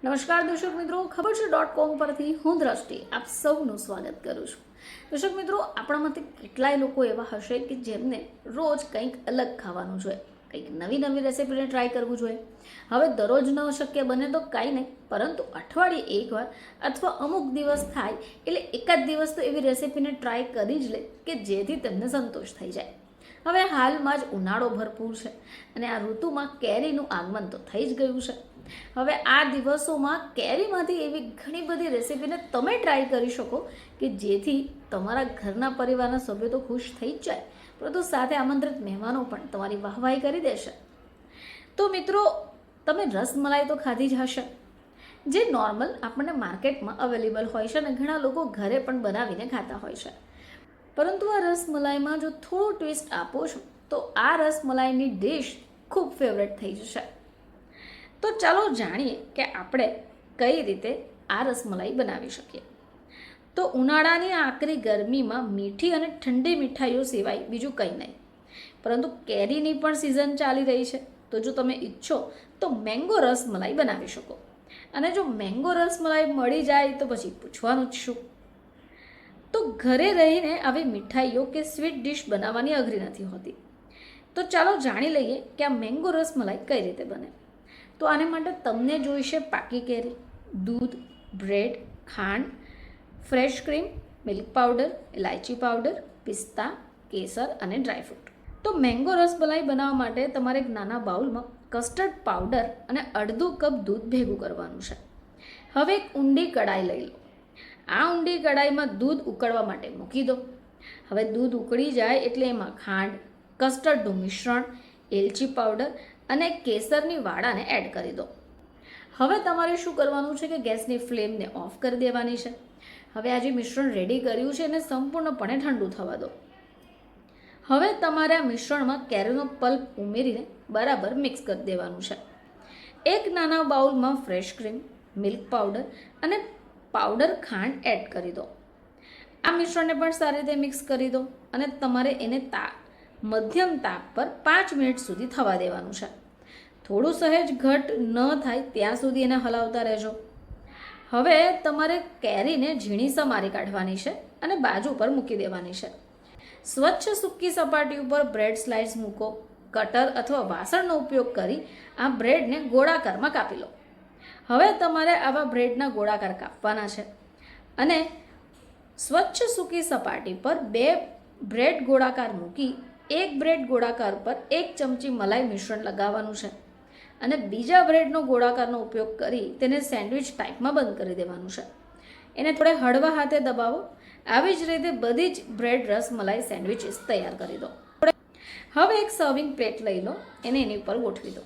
નમસ્કાર દર્શક મિત્રો, ખબર છે .com પરથી હું દ્રષ્ટિ આપ સૌનું સ્વાગત કરું છું. દર્શક મિત્રો, આપણામાંથી કેટલાય લોકો એવા હશે કે જેમને રોજ કંઈક અલગ ખાવાનું જોઈએ, કંઈક નવી નવી રેસીપીને ટ્રાય કરવું જોઈએ. હવે દરરોજ ન શક્ય બને તો કાંઈ નહીં, પરંતુ અઠવાડિયે એકવાર અથવા અમુક દિવસ થાય એટલે એકાદ દિવસ તો એવી રેસીપીને ટ્રાય કરી જ લે કે જેથી તેમને સંતોષ થઈ જાય. હવે હાલમાં જ ઉનાળો ભરપૂર છે અને આ ઋતુમાં કેરીનું આગમન તો થઈ જ ગયું છે. હવે આ દિવસોમાં કેરીમાંથી એવી ઘણી બધી રેસીપીને તમે ટ્રાય કરી શકો કે જેથી તમારા ઘરના પરિવારના સભ્યો તો ખુશ થઈ જ જાય, પરંતુ સાથે આમંત્રિત મહેમાનો પણ તમારી વાહવાહી કરી દેશે. તો મિત્રો, તમે રસમલાઈ તો ખાધી જ હશે, જે નોર્મલ આપણને માર્કેટમાં અવેલેબલ હોય છે અને ઘણા લોકો ઘરે પણ બનાવીને ખાતા હોય છે. પરંતુ આ રસમલાઈમાં જો થોડું ટ્વિસ્ટ આપો છો તો આ રસમલાઈની ડિશ ખૂબ ફેવરેટ થઈ જશે. તો ચાલો જાણીએ કે આપણે કઈ રીતે આ રસમલાઈ બનાવી શકીએ. તો ઉનાળાની આકરી ગરમીમાં મીઠી અને ઠંડી મીઠાઈઓ સિવાય બીજું કંઈ નહીં, પરંતુ કેરીની પણ સિઝન ચાલી રહી છે. તો જો તમે ઈચ્છો તો મેંગો રસમલાઈ બનાવી શકો. અને જો મેંગો રસમલાઈ મળી જાય તો પછી પૂછવાનું જ શું. તો ઘરે રહીને આવી મીઠાઈઓ કે સ્વીટ ડિશ બનાવવાની અઘરી નથી હોતી. તો ચાલો જાણી લઈએ કે આ મેંગો રસમલાઈ કઈ રીતે બને. તો આને માટે તમને જોઈશે પાકી કેરી, દૂધ, બ્રેડ, ખાંડ, ફ્રેશ ક્રીમ, મિલ્ક પાવડર, ઇલાયચી પાવડર, પિસ્તા, કેસર અને ડ્રાયફ્રૂટ. તો મેંગો રસમલાઈ બનાવવા માટે તમારે એક નાના બાઉલમાં કસ્ટર્ડ પાવડર અને અડધો કપ દૂધ ભેગું કરવાનું છે. હવે એક ઊંડી કડાઈ લઈ લો. આ ઊંડી કડાઈમાં દૂધ ઉકળવા માટે મૂકી દો. હવે દૂધ ઉકળી જાય એટલે એમાં ખાંડ, કસ્ટર્ડનું મિશ્રણ, એલચી પાવડર અને કેસરની વાડાને એડ કરી દો. હવે તમારે શું કરવાનું છે કે ગેસની ફ્લેમને ઓફ કરી દેવાની છે. હવે આ જે મિશ્રણ રેડી કર્યું છે એને સંપૂર્ણપણે ઠંડુ થવા દો. હવે તમારે આ મિશ્રણમાં કેરીનો પલ્પ ઉમેરીને બરાબર મિક્સ કરી દેવાનું છે. એક નાના બાઉલમાં ફ્રેશ ક્રીમ, મિલ્ક પાવડર અને પાવડર ખાંડ એડ કરી દો. આ મિશ્રણને પણ સારી રીતે મિક્સ કરી દો અને તમારે એને મધ્યમ તાપ પર 5 મિનિટ સુધી થવા દેવાનું છે. થોડું સહેજ ઘટ ન થાય ત્યાં સુધી એને હલાવતા રહેજો. હવે તમારે કેરીને ઝીણી સમારી કાઢવાની છે અને બાજુ પર મૂકી દેવાની છે. સ્વચ્છ સૂકી સપાટી ઉપર બ્રેડ સ્લાઇસ મૂકો. કટર અથવા વાસણનો ઉપયોગ કરી આ બ્રેડને ગોળાકારમાં કાપી લો. હવે તમારે આવા બ્રેડના ગોળાકાર કાપવાના છે અને સ્વચ્છ સૂકી સપાટી પર 2 બ્રેડ ગોળાકાર મૂકી એક બ્રેડ ગોળાકાર પર 1 ચમચી મલાઈ મિશ્રણ લગાવવાનું છે અને બીજા બ્રેડનો ગોળાકારનો ઉપયોગ કરી તેને સેન્ડવિચ ટાઈપમાં બંધ કરી દેવાનું છે. એને થોડે હળવા હાથે દબાવો. આવી જ રીતે બધી જ બ્રેડ રસમલાઈ સેન્ડવિચીસ તૈયાર કરી દો. હવે એક સર્વિંગ પ્લેટ લઈ લો, એને એની ઉપર ગોઠવી દો.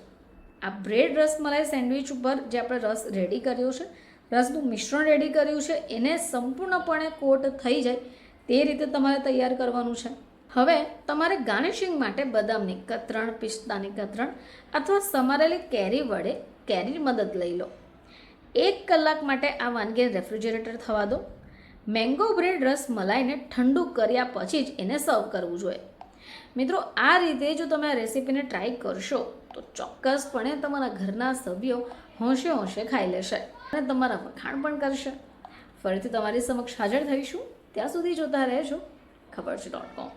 આ બ્રેડ રસમલાઈ સેન્ડવિચ ઉપર જે આપણે રસ રેડી કર્યો છે, રસનું મિશ્રણ રેડી કર્યું છે, એને સંપૂર્ણપણે કોટ થઈ જાય તે રીતે તમારે તૈયાર કરવાનું છે. હવે તમારે ગાર્નિશિંગ માટે બદામની કતરણ, પિસ્તાની કતરણ અથવા સમારેલી કેરી વડે કેરીની મદદ લઈ લો. 1 કલાક માટે આ વાનગીને રેફ્રિજરેટર થવા દો. મેંગો બ્રેડ રસમલાઈને ઠંડુ કર્યા પછી જ એને સર્વ કરવું જોઈએ. મિત્રો, આ રીતે જો તમે આ રેસીપીને ટ્રાય કરશો તો ચોક્કસપણે તમારા ઘરના સભ્યો હોંશે હોંશે ખાઈ લેશે અને તમારા વખાણ પણ કરશે. ફરીથી તમારી સમક્ષ હાજર થઈશું. ત્યાં સુધી જોતા રહેજો ખબર છે .com.